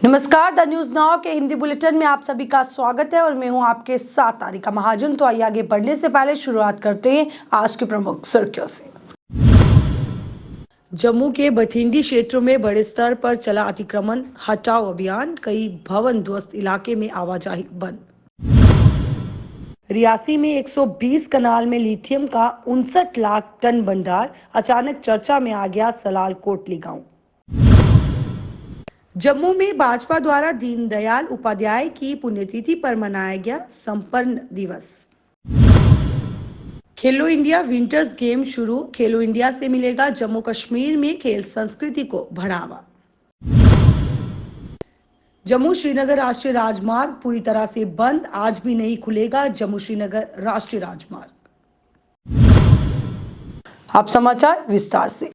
नमस्कार, the news now के Hindi bulletin में आप सभी का स्वागत है और मैं हूं आपके साथ तारिका महाजन। तो आइए आगे बढ़ने से पहले शुरुआत करते हैं आज की प्रमुख सुर्खियों से। जम्मू के बठिंडी क्षेत्र में बड़े स्तर पर चला अतिक्रमण हटाओ अभियान, कई भवन ध्वस्त इलाके में आवाजाही बंद। रियासी में 120 कनाल में लिथियम का 59 लाख टन भंडार, अचानक चर्चा में आ गया सलाल कोटली गांव। जम्मू में भाजपा द्वारा दीनदयाल उपाध्याय की पुण्यतिथि पर मनाया गया संपन्न दिवस। खेलो इंडिया विंटर्स गेम शुरू, खेलो इंडिया से मिलेगा जम्मू कश्मीर में खेल संस्कृति को बढ़ावा। जम्मू श्रीनगर राष्ट्रीय राजमार्ग पूरी तरह से बंद, आज भी नहीं खुलेगा जम्मू श्रीनगर राष्ट्रीय राजमार्ग। अब समाचार विस्तार से।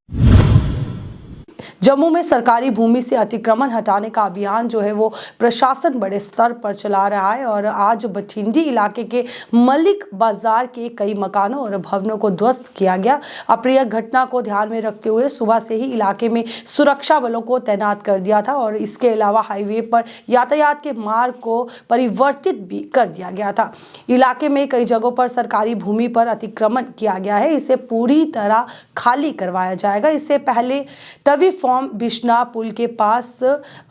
जम्मू में सरकारी भूमि से अतिक्रमण हटाने का अभियान जो है वो प्रशासन बड़े स्तर पर चला रहा है और आज बठिंडी इलाके के मलिक बाजार के कई मकानों और भवनों को ध्वस्त किया गया। अप्रिय घटना को ध्यान में रखते हुए सुबह से ही इलाके में सुरक्षा बलों को तैनात कर दिया था और इसके अलावा हाईवे पर यातायात के मार्ग को परिवर्तित भी कर दिया गया था। इलाके में कई जगहों पर सरकारी भूमि पर अतिक्रमण किया गया है, इसे पूरी तरह खाली करवाया जाएगा। इससे पहले तवी बिश्ना पुल के पास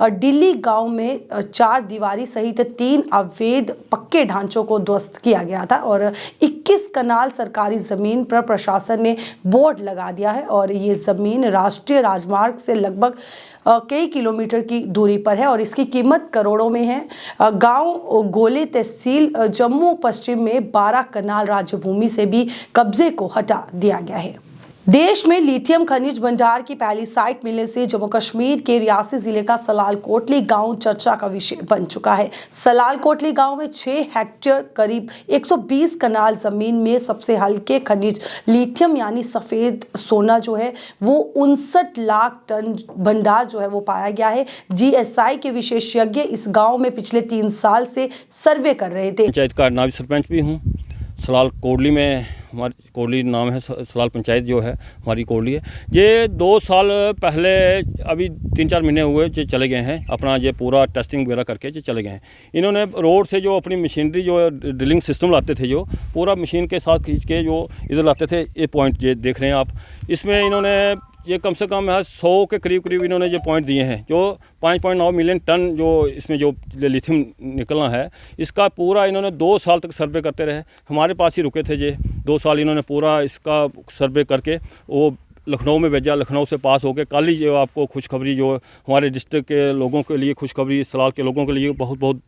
डिल्ली गांव में 4 दीवारी सहित 3 अवैध पक्के ढांचों को ध्वस्त किया गया था और 21 कनाल सरकारी जमीन पर प्रशासन ने बोर्ड लगा दिया है और ये जमीन राष्ट्रीय राजमार्ग से लगभग कई किलोमीटर की दूरी पर है और इसकी कीमत करोड़ों में है। गांव गोले तहसील जम्मू पश्चिम में 12 कनाल राज्य भूमि से भी कब्जे को हटा दिया गया है। देश में लिथियम खनिज भंडार की पहली साइट मिलने से जम्मू कश्मीर के रियासी जिले का सलाल कोटली गांव चर्चा का विषय बन चुका है। सलाल कोटली गांव में 6 हेक्टेयर करीब 120 कनाल जमीन में सबसे हल्के खनिज लिथियम यानी सफेद सोना जो है वो 59 लाख टन भंडार जो है वो पाया गया है। जीएसआई के विशेषज्ञ इस गाँव में पिछले 3 साल से सर्वे कर रहे थे। पंचायत का नायब सरपंच भी हूँ। सलाल कोटली में हमारी कोटली नाम है, सलाल पंचायत जो है हमारी कोटली है। ये 2 साल पहले अभी 3-4 महीने हुए जो चले गए हैं, अपना ये पूरा टेस्टिंग वगैरह करके जो चले गए हैं। इन्होंने रोड से जो अपनी मशीनरी जो ड्रिलिंग सिस्टम लाते थे, जो पूरा मशीन के साथ खींच के जो इधर लाते थे, ये पॉइंट ये देख रहे हैं आप, इसमें इन्होंने ये कम से कम 100 के करीब इन्होंने जो पॉइंट दिए हैं, जो 5.9 मिलियन टन जो इसमें जो लिथियम निकलना है, इसका पूरा इन्होंने 2 साल तक सर्वे करते रहे। हमारे पास ही रुके थे ये 2 साल, इन्होंने पूरा इसका सर्वे करके वो लखनऊ में भेजा। लखनऊ से पास होकर कल ही जो आपको खुशखबरी जो हमारे डिस्ट्रिक्ट के लोगों के लिए खुशखबरी, सलाल के लोगों के लिए बहुत बहुत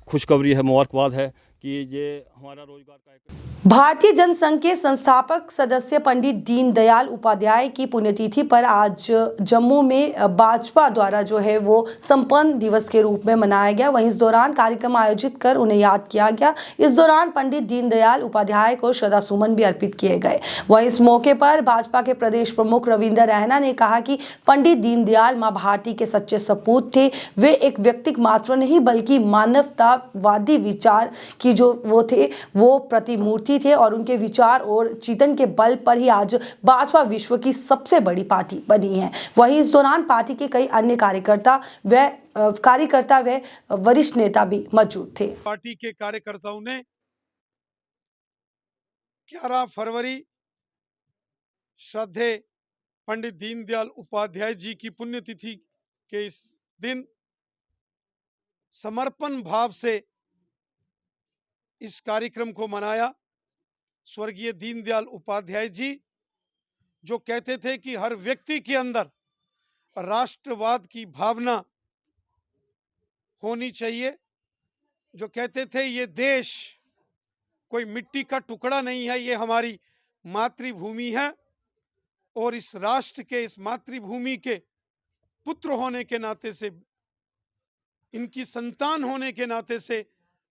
खुशखबरी है, मुबारकबाद है कि ये हमारा रोजगार का भारतीय जनसंघ के संस्थापक सदस्य पंडित दीनदयाल उपाध्याय की पुण्यतिथि पर आज जम्मू में भाजपा द्वारा जो है वो संपन्न दिवस के रूप में मनाया गया। वहीं इस दौरान कार्यक्रम आयोजित कर उन्हें याद किया गया। इस दौरान पंडित दीनदयाल उपाध्याय को श्रद्धासुमन भी अर्पित किए गए। वहीं इस मौके पर भाजपा के प्रदेश प्रमुख रविंद्र रैना ने कहा कि पंडित दीनदयाल मां भारती के सच्चे सपूत थे। वे एक व्यक्ति मात्र नहीं बल्कि मानवतावादी विचार की जो वो थे वो प्रतिमूर्ति थे और उनके विचार और चिंतन के बल पर ही आज भाजपा विश्व की सबसे बड़ी पार्टी बनी है। वहीं इस दौरान पार्टी के कई अन्य कार्यकर्ता व वरिष्ठ नेता भी मौजूद थे। पार्टी के कार्यकर्ताओं ने 11 फरवरी श्रद्धेय पंडित दीनदयाल उपाध्याय जी की पुण्यतिथि के इस दिन समर्पण भाव से इस कार्यक्रम को मनाया। स्वर्गीय दीनदयाल उपाध्याय जी जो कहते थे कि हर व्यक्ति के अंदर राष्ट्रवाद की भावना होनी चाहिए, जो कहते थे ये देश कोई मिट्टी का टुकड़ा नहीं है, ये हमारी मातृभूमि है और इस राष्ट्र के, इस मातृभूमि के पुत्र होने के नाते से, इनकी संतान होने के नाते से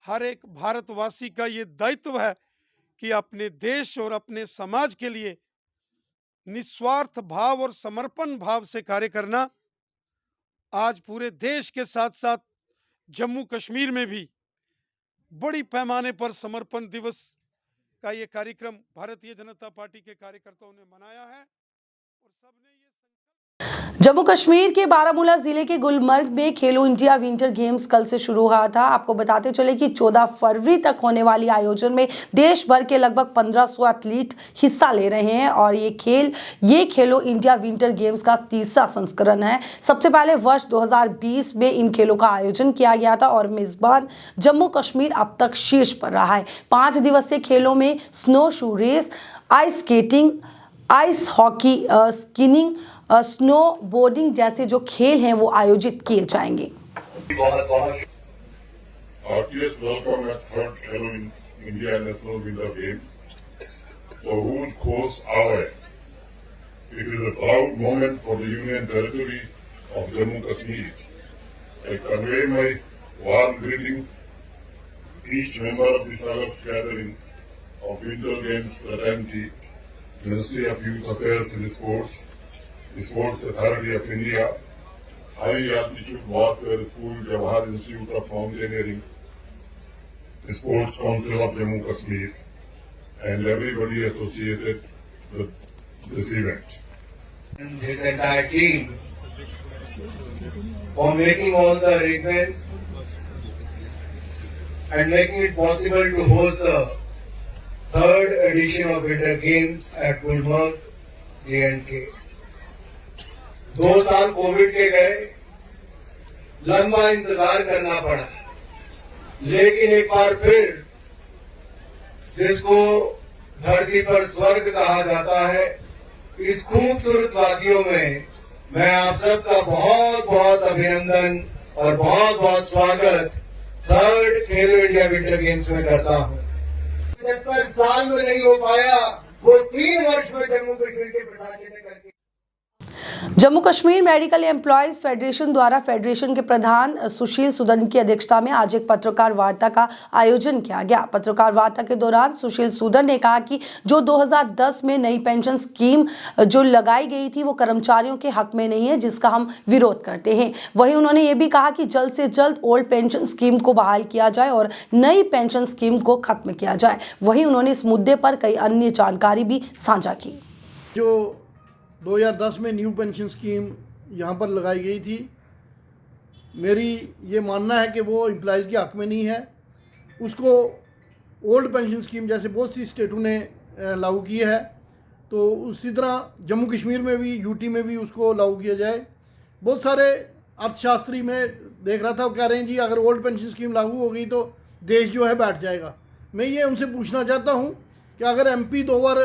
हर एक भारतवासी का ये दायित्व है कि अपने देश और अपने समाज के लिए निस्वार्थ भाव और समर्पण भाव से कार्य करना। आज पूरे देश के साथ साथ जम्मू कश्मीर में भी बड़ी पैमाने पर समर्पण दिवस का ये कार्यक्रम भारतीय जनता पार्टी के कार्यकर्ताओं ने मनाया है और सबने ये जम्मू कश्मीर के बारामूला जिले के गुलमर्ग में खेलो इंडिया विंटर गेम्स कल से शुरू हुआ था। आपको बताते चले कि 14 फरवरी तक होने वाली आयोजन में देश भर के लगभग 1500 एथलीट हिस्सा ले रहे हैं और ये खेलो इंडिया विंटर गेम्स का तीसरा संस्करण है। सबसे पहले वर्ष 2020 में इन खेलों का आयोजन किया गया था और मेजबान जम्मू कश्मीर अब तक शीर्ष पर रहा है। 5 दिवसीय खेलों में snowshoe race, ice skating, ice hockey, skiing, snowboarding जैसे जो खेल हैं वो आयोजित किए जाएंगे। Heartiest welcome at third Khelo India National Winter Games, for whose cause hour. It is a proud moment for the Union Territory of Jammu Kashmir. I convey my warm greetings to each member of this August gathering of Winter Games fraternity, Ministry of Youth Affairs and Sports, the Sports Authority of India, High Altitude Warfare School, Jawahar Institute of Mountaineering, the Sports Council of Jammu Kashmir, and everybody associated with this event. And his entire team for making all the arrangements and making it possible to host the third edition of Winter Games at Gulmarg, J&K. 2 साल Covid के गए, लंबा इंतजार करना पड़ा, लेकिन एक बार फिर जिसको धरती पर स्वर्ग कहा जाता है, इस खूबसूरत वादियों में मैं आप सबका बहुत बहुत अभिनंदन और बहुत बहुत स्वागत थर्ड खेलो इंडिया विंटर गेम्स में करता हूं। 75 साल में नहीं हो पाया, वो 3 वर्ष में जम्मू कश्मीर के प्रशासन ने करके। Jammu Kashmir medical employees federation द्वारा फेडरेशन के प्रधान सुशील सूदन की अध्यक्षता में आज एक पत्रकार वार्ता का आयोजन किया गया। पत्रकार वार्ता के दौरान सुशील सूदन ने कहा कि जो 2010 में नई पेंशन स्कीम जो लगाई गई थी वो कर्मचारियों के हक में नहीं है, जिसका हम विरोध करते हैं। वहीं उन्होंने ये भी कहा कि जल्द से जल्द ओल्ड पेंशन स्कीम को बहाल किया जाए और नई पेंशन स्कीम को खत्म किया जाए। वहीं उन्होंने इस मुद्दे पर कई अन्य जानकारी भी साझा की। जो 2010 में न्यू पेंशन स्कीम यहाँ पर लगाई गई थी, मेरी ये मानना है कि वो एम्प्लॉयज़ के हक़ में नहीं है। उसको ओल्ड पेंशन स्कीम जैसे बहुत सी स्टेटों ने लागू की है, तो उसी तरह जम्मू कश्मीर में भी, यूटी में भी उसको लागू किया जाए। बहुत सारे अर्थशास्त्री में देख रहा था, वो कह रहे हैं जी अगर ओल्ड पेंशन स्कीम लागू हो गई तो देश जो है बैठ जाएगा। मैं ये उनसे पूछना चाहता हूँ कि अगर एमपी 2 बार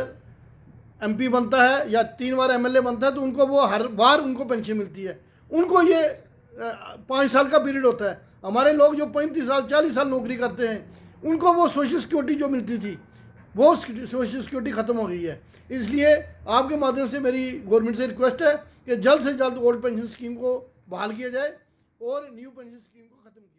एमपी बनता है या 3 बार एमएलए बनता है तो उनको वो हर बार उनको पेंशन मिलती है। उनको ये 5 साल का पीरियड होता है। हमारे लोग जो 35 साल 40 साल नौकरी करते हैं, उनको वो सोशल सिक्योरिटी जो मिलती थी वो सोशल सिक्योरिटी ख़त्म हो गई है। इसलिए आपके माध्यम से मेरी गवर्नमेंट से रिक्वेस्ट है कि जल्द से जल्द ओल्ड पेंशन स्कीम को बहाल किया जाए और न्यू पेंशन स्कीम को ख़त्म किया जाए।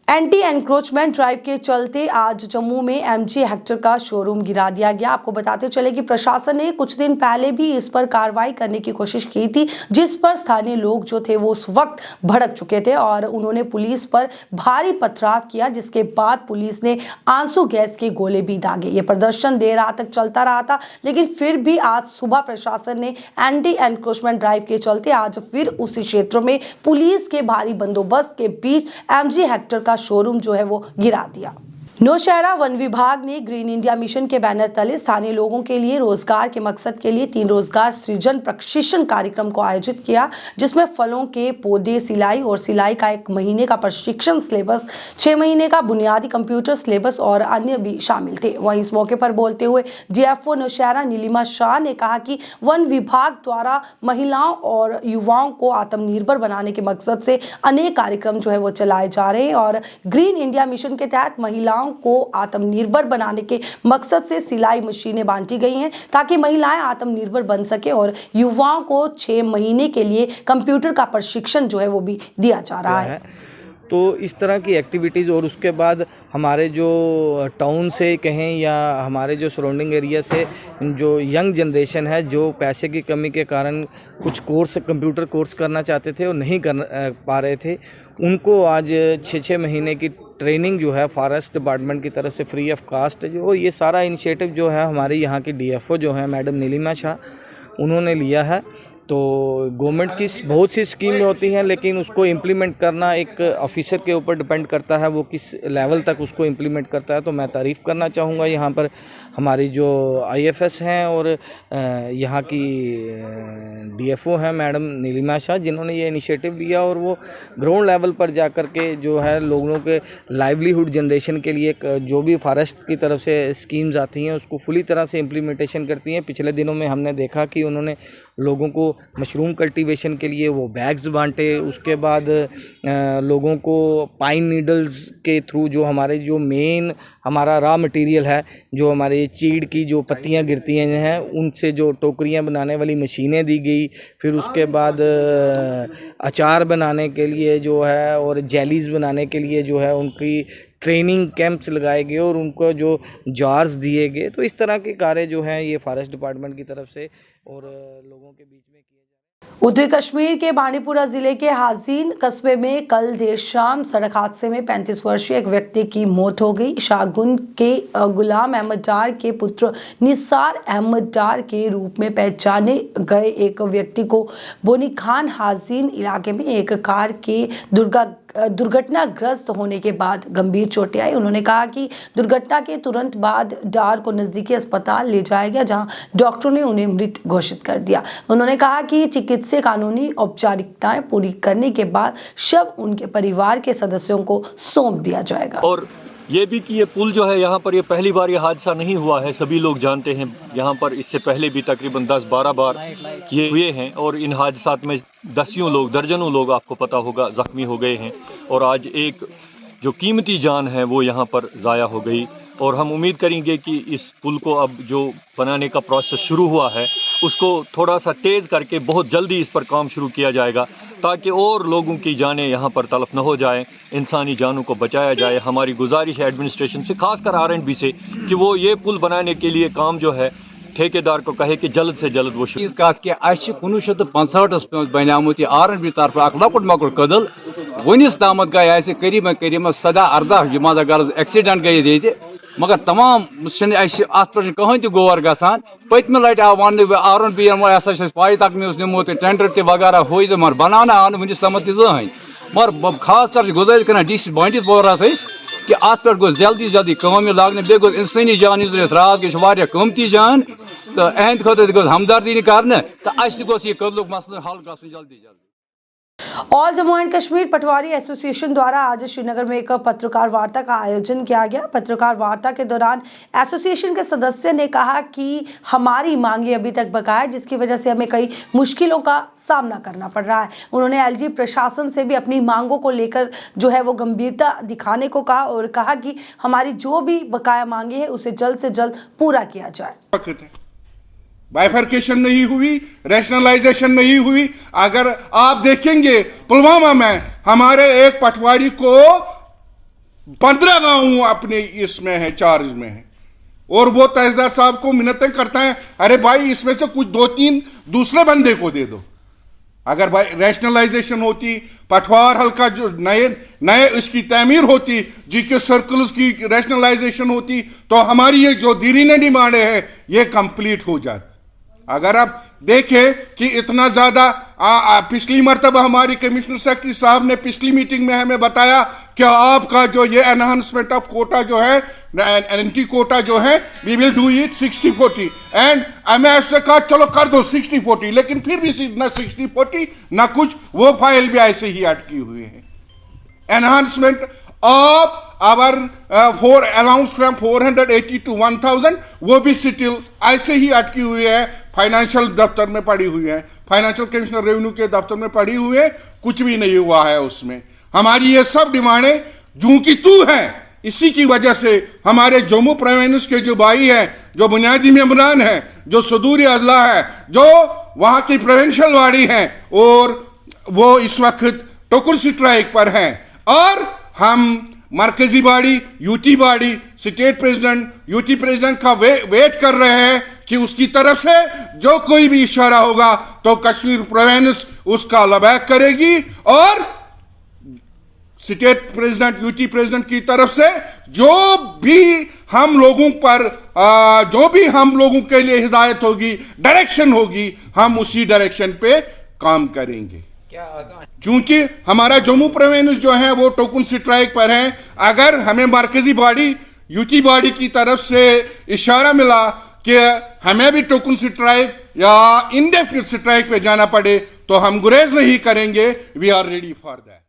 एंटी एनक्रोचमेंट ड्राइव के चलते आज जम्मू में एमजी हेक्टर का शोरूम गिरा दिया गया। आपको बताते चले कि प्रशासन ने कुछ दिन पहले भी इस पर कार्रवाई करने की कोशिश की थी, जिस पर स्थानीय लोग जो थे वो उस वक्त भड़क चुके थे और उन्होंने पुलिस पर भारी पथराव किया, जिसके बाद पुलिस ने आंसू गैस के गोले भी दागे। ये प्रदर्शन देर रात तक चलता रहा था, लेकिन फिर भी आज सुबह प्रशासन ने एंटी एनक्रोचमेंट ड्राइव के चलते आज फिर उसी क्षेत्रों में पुलिस के भारी बंदोबस्त के बीच एमजी हेक्टर का शोरूम जो है वो गिरा दिया। नौशहरा वन विभाग ने ग्रीन इंडिया मिशन के बैनर तले स्थानीय लोगों के लिए रोजगार के मकसद के लिए 3 रोजगार सृजन प्रशिक्षण कार्यक्रम को आयोजित किया, जिसमें फलों के पौधे सिलाई और सिलाई का 1 महीने का प्रशिक्षण सिलेबस, 6 महीने का बुनियादी कंप्यूटर सिलेबस और अन्य भी शामिल थे। वहीं इस मौके पर बोलते हुए डीएफओ नौशहरा नीलिमा शाह ने कहा कि वन विभाग द्वारा महिलाओं और युवाओं को आत्मनिर्भर बनाने के मकसद से अनेक कार्यक्रम जो है वो चलाए जा रहे हैं और ग्रीन इंडिया मिशन के तहत महिलाओं को आत्मनिर्भर बनाने के मकसद से सिलाई मशीनें बांटी गई हैं, ताकि महिलाएं आत्मनिर्भर बन सके और युवाओं को 6 महीने के लिए कंप्यूटर का प्रशिक्षण जो है वो भी दिया जा रहा है। तो इस तरह की एक्टिविटीज़ और उसके बाद हमारे जो टाउन से कहें या हमारे जो सराउंडिंग एरिया से जो यंग जनरेशन है, जो पैसे की कमी के कारण कुछ कोर्स कंप्यूटर कोर्स करना चाहते थे और नहीं कर पा रहे थे, उनको आज 6 महीने की ट्रेनिंग जो है फॉरेस्ट डिपार्टमेंट की तरफ से फ्री ऑफ कास्ट जो ये सारा इनिशिएटिव जो है हमारे यहाँ की डीएफओ जो है मैडम नीलिमा शाह, उन्होंने लिया है तो गवर्नमेंट की बहुत सी स्कीमें होती हैं, लेकिन उसको इम्प्लीमेंट करना एक ऑफिसर के ऊपर डिपेंड करता है, वो किस लेवल तक उसको इम्प्लीमेंट करता है। तो मैं तारीफ़ करना चाहूँगा यहाँ पर हमारी जो IFS हैं और यहाँ की DFO हैं मैडम नीलिमा शाह, जिन्होंने ये इनिशिएटिव लिया और वो ग्राउंड लेवल पर जा कर के जो है लोगों के लाइवलीहुड जनरेशन के लिए जो भी फॉरेस्ट की तरफ से स्कीम्स आती हैं उसको फुली तरह से इम्प्लीमेंटेशन करती हैं। पिछले दिनों में हमने देखा कि उन्होंने लोगों को मशरूम कल्टीवेशन के लिए वो बैग्स बांटे, उसके बाद लोगों को पाइन नीडल्स के थ्रू जो हमारे जो मेन हमारा रॉ मटेरियल है, जो हमारे चीड़ की जो पत्तियां गिरती हैं उनसे जो टोकरियां बनाने वाली मशीनें दी गई। फिर उसके बाद अचार बनाने के लिए जो है और जेलीज़ बनाने के लिए जो है उनकी ट्रेनिंग कैंप्स लगाए गए और उनको जो जार्स दिए गए। तो इस तरह के कार्य जो हैं ये फॉरेस्ट डिपार्टमेंट की तरफ से और लोगों के बीच में किए जा रहे हैं। उत्तरी कश्मीर के बांडीपुरा जिले के हाजीन कस्बे में कल देर शाम सड़क हादसे में 35 वर्षीय एक व्यक्ति की मौत हो गई। शाहगुन के गुलाम अहमद डार के पुत्र निसार अहमद डार के रूप में पहचाने गए एक व्यक्ति को बोनी खान हाजीन इलाके में एक कार के दुर्घटनाग्रस्त होने के बाद गंभीर चोटें आई। उन्होंने कहा कि दुर्घटना के तुरंत बाद डार को नजदीकी अस्पताल ले जाया गया, जहां डॉक्टरों ने उन्हें मृत घोषित कर दिया। उन्होंने कहा कि चिकित्सीय कानूनी औपचारिकताएं पूरी करने के बाद शव उनके परिवार के सदस्यों को सौंप दिया जाएगा। और ये भी कि ये पुल जो है यहाँ पर ये पहली बार ये हादसा नहीं हुआ है, सभी लोग जानते हैं यहाँ पर इससे पहले भी तकरीबन 10-12 बार ये हुए हैं और इन हादसात में दर्जनों लोग आपको पता होगा ज़ख्मी हो गए हैं और आज एक जो कीमती जान है वो यहाँ पर ज़ाया हो गई। और हम उम्मीद करेंगे कि इस पुल को अब जो बनाने का प्रोसेस शुरू हुआ है उसको थोड़ा सा तेज़ करके बहुत जल्दी इस पर काम शुरू किया जाएगा ताकि और लोगों की जानें यहाँ पर तलफ न हो जाए, इंसानी जानों को बचाया जाए। हमारी गुजारिश है एडमिनिस्ट्रेशन से, खासकर R&B से, कि वो ये पुल बनाने के लिए काम जो है ठेकेदार को कहे कि जल्द से जल्द वो शुरू। कत कि 1965 बनामुत यह R&B तरफ लकुट मकुट कदल वनिस तामत गए करीबन करीबन 17-18 जमात अगर एक्सीडेंट गए ये, मगर तमाम अत पे कहें तो गौर गसान। पत्म लट आव वन R&B पाई तक नमो टेंडर ते वगैरह हो मगर बनाना आव वनिस तम जहन, मगर खास कर गुजारिश कर डिस्ट्रिक्ट बांडीपोरास कि अत पे गो जल्दी जल्दी काम लागने, बे गो इंसानी जान रात गई कीमती जान, तो अहद खुद गो हमदर्दी कर तो अस कदलुक मसल हल ग जल्दी जल्दी। All Jammu and Kashmir Patwari association द्वारा आज श्रीनगर में एक पत्रकार वार्ता का आयोजन किया गया। पत्रकार वार्ता के दौरान एसोसिएशन के सदस्य ने कहा कि हमारी मांगे अभी तक बकाया है, जिसकी वजह से हमें कई मुश्किलों का सामना करना पड़ रहा है। उन्होंने LG प्रशासन से भी अपनी मांगों को लेकर जो है वो गंभीरता दिखाने को कहा और कहा कि हमारी जो भी बकाया मांगे हैं उसे जल्द से जल्द पूरा किया जाए। बाइफर्केशन नहीं हुई, रैशनलाइजेशन नहीं हुई। अगर आप देखेंगे पुलवामा में हमारे एक पटवारी को 15 गांव अपने इसमें है, चार्ज में है, और वो तहसीलदार साहब को मिन्नतें करता है, अरे भाई इसमें से कुछ 2-3 दूसरे बंदे को दे दो। अगर भाई रैशनलाइजेशन होती, पटवार हल्का जो नए इसकी तमीर होती, GK सर्कल्स की रैशनलाइजेशन होती, तो हमारी ये जो दीरीने डिमांडें हैं ये कंप्लीट हो जाती। अगर आप देखें कि इतना ज़्यादा पिछली मरतबा हमारी कमिश्नर सेक्रेटरी साहब ने पिछली मीटिंग में हमें बताया कि आपका जो ये एनहांसमेंट ऑफ कोटा जो है, एंटी कोटा जो है, we will do it 60-40 and मैं ऐसे कहा चलो कर दो 60-40, लेकिन फिर भी ना 60-40 ना कुछ, वो फाइल भी ऐसे ही अटकी हुई है। Enhancement of our allowance from 480 to 1000 वो भी स्टिल ऐसे ही अटकी हुई है, फाइनेंशियल दफ्तर में पड़ी हुई है, फाइनेंशियल कमिश्नर रेवेन्यू के दफ्तर में पड़ी हुई है, कुछ भी नहीं हुआ है उसमें। हमारी ये सब डिमांडें जूं की तू हैं, इसी की वजह से हमारे जम्मू प्रोविंस के जो भाई हैं, जो बुनियादी मेंबरान हैं, जो सदूरी अजला है, जो वहाँ की प्रोविंशियल बॉडी हैं, और वो इस वक्त टोकन स्ट्राइक पर हैं, और हम मरकजी body, UT body, state president, UT president का वेट कर रहे हैं कि उसकी तरफ से जो कोई भी इशारा होगा तो कश्मीर प्रोविंस उसका लबैक करेगी और स्टेट प्रेसिडेंट, यूटी प्रेसिडेंट की तरफ से जो भी हम लोगों पर जो भी हम लोगों के लिए हिदायत होगी, डायरेक्शन होगी, हम उसी डायरेक्शन पे काम करेंगे। क्योंकि हमारा जम्मू प्रोविंस जो है वो टोकन स्ट्राइक पर है। अगर हमें मरकजी बॉडी, यूटी बॉडी की तरफ से इशारा मिला कि हमें भी टोकन स्ट्राइक या इंडेफिनिट स्ट्राइक पे जाना पड़े तो हम गुरेज नहीं करेंगे। We are ready for that.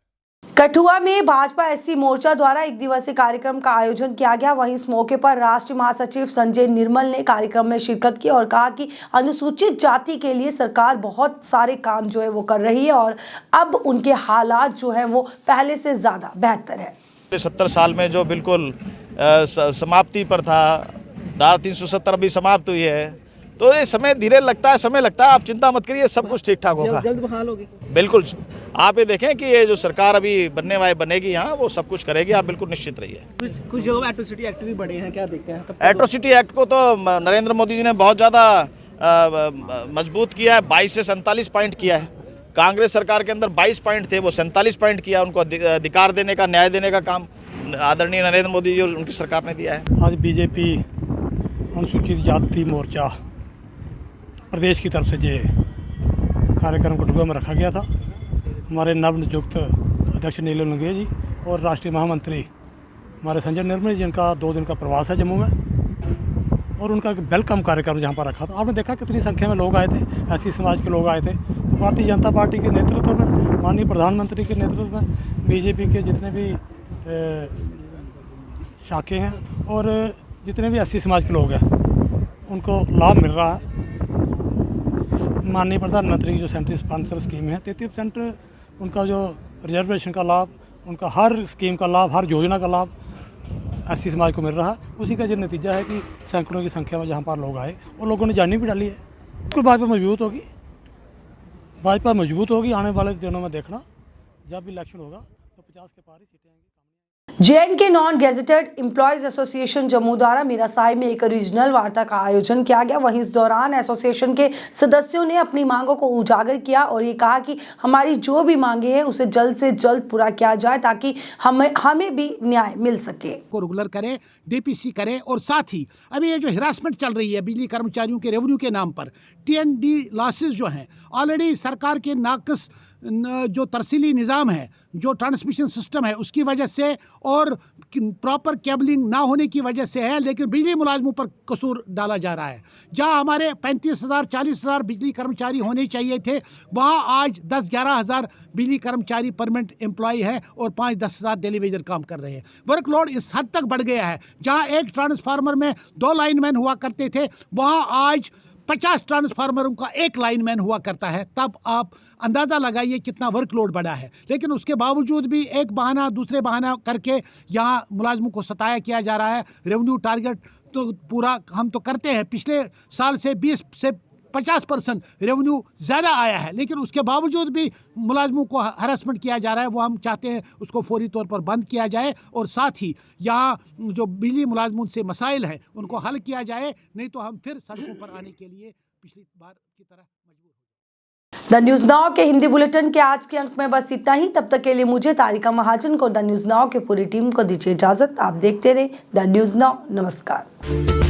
Kathua में भाजपा एससी मोर्चा द्वारा एक दिवसीय कार्यक्रम का आयोजन किया गया। वहीं इस मौके पर राष्ट्रीय महासचिव संजय निर्मल ने कार्यक्रम में शिरकत की और कहा कि अनुसूचित जाति के लिए सरकार बहुत सारे काम जो है वो कर रही है और अब उनके हालात जो है वो पहले से ज्यादा बेहतर है। 70 साल में जो बिल्कुल समाप्ति पर था, धारा 370 अभी समाप्त हुई है, तो ये समय धीरे लगता है, समय लगता है। आप चिंता मत करिए, सब कुछ ठीक ठाक होगा, जल्द बहाल होगी। बिल्कुल, आप ये देखें कि ये जो सरकार अभी बनेगी यहाँ, वो सब कुछ करेगी, आप बिल्कुल निश्चित रहिए। कुछ जो एट्रोसिटी एक्ट भी बढ़े हैं, क्या देखते हैं? एट्रोसिटी एक्ट को तो नरेंद्र मोदी जी ने बहुत ज़्यादा मजबूत किया है। 22 से 47 पॉइंट किया है। कांग्रेस सरकार के अंदर 22 पॉइंट थे, वो 47 पॉइंट किया। उनको अधिकार देने का, न्याय देने का काम आदरणीय नरेंद्र मोदी जी और उनकी सरकार ने दिया है। आज बीजेपी अनुसूचित जाति मोर्चा प्रदेश की तरफ से ये कार्यक्रम कठुआ में रखा गया था। हमारे नवनियुक्त अध्यक्ष नीलम लंगेह जी और राष्ट्रीय महामंत्री हमारे संजय निर्मल जी, जिनका 2 दिन का प्रवास है जम्मू में, और उनका एक वेलकम कार्यक्रम जहाँ पर रखा था। आपने देखा कितनी संख्या में लोग आए थे, एससी समाज के लोग आए थे। तो भारतीय जनता पार्टी के नेतृत्व में, माननीय प्रधानमंत्री के नेतृत्व में, बीजेपी के जितने भी शाखे हैं और जितने भी एससी समाज के लोग हैं, उनको लाभ मिल रहा है। माननीय प्रधानमंत्री की जो 37% स्कीम है, 33% उनका जो रिजर्वेशन का लाभ, उनका हर स्कीम का लाभ, हर योजना का लाभ एससी समाज को मिल रहा है। उसी का जो नतीजा है कि सैकड़ों की संख्या में जहाँ पर लोग आए और लोगों ने जानी भी डाली है। उसके बाद भाजपा मजबूत होगी। आने वाले दिनों में देखना, जब भी इलेक्शन होगा तो 50 के पार ही सीटें आएंगी। JNK non gazetted employees association Jammu द्वारा मीरा साहिब में एक रीजनल वार्ता का आयोजन किया गया। वहीं इस दौरान एसोसिएशन के सदस्यों ने अपनी मांगों को उजागर किया और ये कहा कि हमारी जो भी मांगे हैं उसे जल्द से जल्द पूरा किया जाए ताकि हमें भी न्याय मिल सके। को रेगुलर करें, DPC करें, और साथ ही अभी ये जो हिरासमेंट चल रही है बिजली कर्मचारियों के रेवेन्यू के नाम पर, TND लॉसेस जो हैं, ऑलरेडी सरकार के नाकस जो तरसीली निज़ाम है, जो ट्रांसमिशन सिस्टम है, उसकी वजह से और प्रॉपर केबलिंग ना होने की वजह से है। लेकिन बिजली मुलाजमों पर कसूर डाला जा रहा है। जहां हमारे 35,000 40,000 बिजली कर्मचारी होने चाहिए थे, वहां आज 10-11 हज़ार बिजली कर्मचारी परमानेंट एम्प्लॉय है और 5-10 हज़ार टेलीविजन काम कर रहे हैं। वर्कलोड इस हद तक बढ़ गया है, जहां एक ट्रांसफार्मर में 2 लाइनमैन हुआ करते थे, वहां आज 50 ट्रांसफार्मरों का 1 लाइनमैन हुआ करता है। तब आप अंदाज़ा लगाइए कितना वर्कलोड बढ़ा है। लेकिन उसके बावजूद भी एक बहाना दूसरे बहाना करके यहाँ मुलाजमों को सताया किया जा रहा है। रेवेन्यू टारगेट तो पूरा हम तो करते हैं, पिछले साल से 20 से 50% रेवेन्यू ज़्यादा आया है, लेकिन उसके बावजूद भी मुलाजमों को हरासमेंट किया जा रहा है। वो हम चाहते हैं उसको फौरी तौर पर बंद किया जाए और साथ ही यहाँ जो बिजली मुलाजमों से मसाइल हैं उनको हल किया जाए, नहीं तो हम फिर सड़कों पर आने के लिए पिछली बार की तरह मजबूर हो। द न्यूज़ नाउ के हिंदी बुलेटिन के आज के अंक में बस इतना ही। तब तक के लिए मुझे तारिका महाजन को द न्यूज़ नाउ की पूरी टीम को दीजिए इजाजत। आप देखते रहे द न्यूज़ नाउ। नमस्कार।